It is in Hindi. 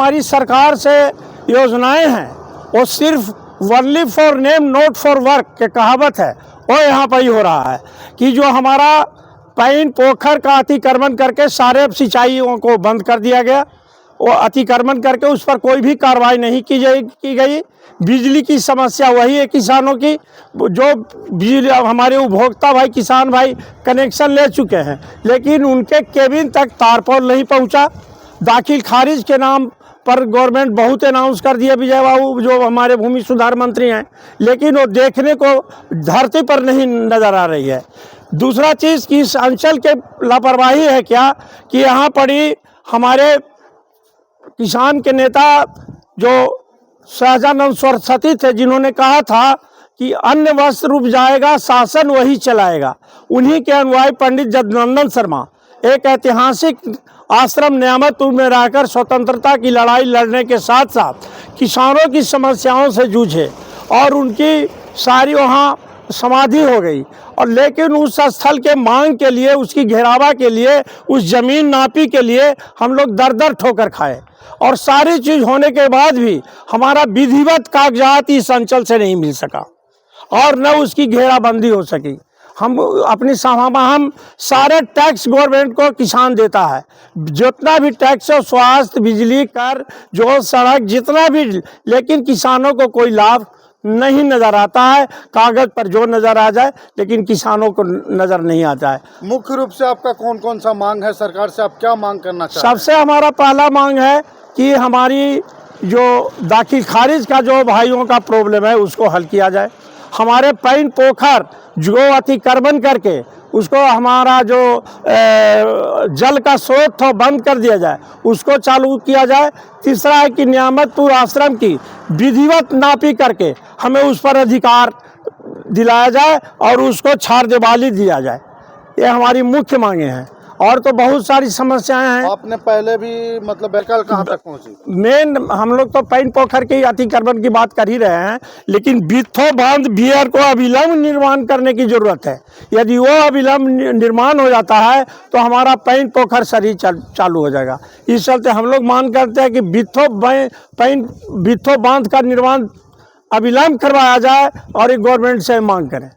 हमारी सरकार से योजनाएं हैं वो सिर्फ only for name note for work के कहावत है, वो यहाँ पर ही हो रहा है कि जो हमारा पैन पोखर का अतिक्रमण करके सारे सिंचाइयों को बंद कर दिया गया। वो अतिक्रमण करके उस पर कोई भी कार्रवाई नहीं की गई। बिजली की समस्या वही है किसानों की, जो बिजली हमारे उपभोक्ता भाई किसान भाई कनेक्शन ले चुके हैं, लेकिन उनके केबिन तक तारपोल नहीं पहुंचा। दाखिल खारिज के नाम पर गवर्नमेंट बहुत अनाउंस कर दिया विजय बाबू जो हमारे भूमि सुधार मंत्री हैं, लेकिन वो देखने को धरती पर नहीं नज़र आ रही है। दूसरा चीज़ कि इस अंचल के लापरवाही है क्या कि यहाँ पड़ी हमारे किसान के नेता जो सहजानंद सरस्वती थे, जिन्होंने कहा था कि अन्न वस्त्र उपजाएगा शासन वही चलाएगा। उन्हीं के अनुयायी पंडित जगनंदन शर्मा एक ऐतिहासिक आश्रम न्यामतपुर में रहकर स्वतंत्रता की लड़ाई लड़ने के साथ साथ किसानों की समस्याओं से जूझे और उनकी सारी वहाँ समाधि हो गई। और लेकिन उस स्थल के मांग के लिए, उसकी घेरावा के लिए, उस जमीन नापी के लिए हम लोग दर दर ठोकर खाए और सारी चीज़ होने के बाद भी हमारा विधिवत कागजात इस अंचल से नहीं मिल सका और न उसकी घेराबंदी हो सकी। हम अपनी हम सारे टैक्स गवर्नमेंट को किसान देता है, जितना भी टैक्स हो, स्वास्थ्य, बिजली, कर, जो सड़क, जितना भी, लेकिन किसानों को कोई लाभ नहीं नज़र आता है। कागज़ पर जो नज़र आ जाए, लेकिन किसानों को नज़र नहीं आता है। मुख्य रूप से आपका कौन कौन सा मांग है? सरकार से आप क्या मांग करना चाहते हैं? सबसे हमारा पहला मांग है कि हमारी जो दाखिल खारिज का जो भाइयों का प्रॉब्लम है उसको हल किया जाए। हमारे पैन पोखर जो अतिक्रमण करके उसको हमारा जो जल का स्रोत था बंद कर दिया जाए, उसको चालू किया जाए। तीसरा है कि न्यामतपुर आश्रम की विधिवत नापी करके हमें उस पर अधिकार दिलाया जाए और उसको छाड़ देवाली दिया जाए। ये हमारी मुख्य मांगे हैं। और तो बहुत सारी समस्याएं हैं। आपने पहले भी मतलब कल कहाँ तक पहुंची? मेन हम लोग तो पैन पोखर के अतिक्रमण की बात कर ही रहे हैं, लेकिन बिथो बांध बियर को अविलंब निर्माण करने की जरूरत है। यदि वो अविलंब निर्माण हो जाता है तो हमारा पैन पोखर सही चालू हो जाएगा। इस चलते हम लोग मांग करते हैं कि बिथो बांध का निर्माण अविलंब करवाया जाए और एक गवर्नमेंट से मांग करें।